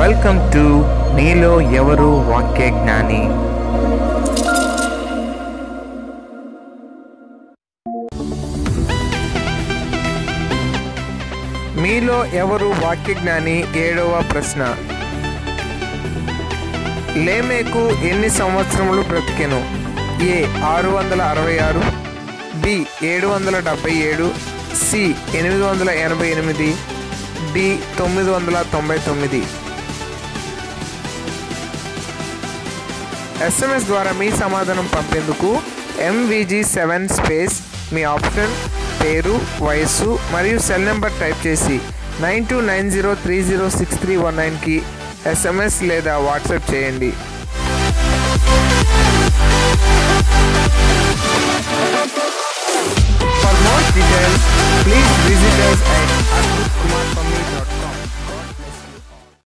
Welcome to నీలో ఎవరు వాక్య జ్ఞాని. మీలో ఎవరు వాక్య జ్ఞాని? 7వ ప్రశ్న. లేమెకు ఎన్ని సంవత్సరములు బ్రతికెను? ఏ 666, బి 777, సి 888, డి 999. SMS ద్వారా మీ సమాధానం పంపేందుకు MVG7 స్పేస్ మీ ఆప్షన్, పేరు, వయస్సు మరియు సెల్ నెంబర్ టైప్ చేసి 9290306319కి SMS లేదా వాట్సాప్ చేయండి. For more details, please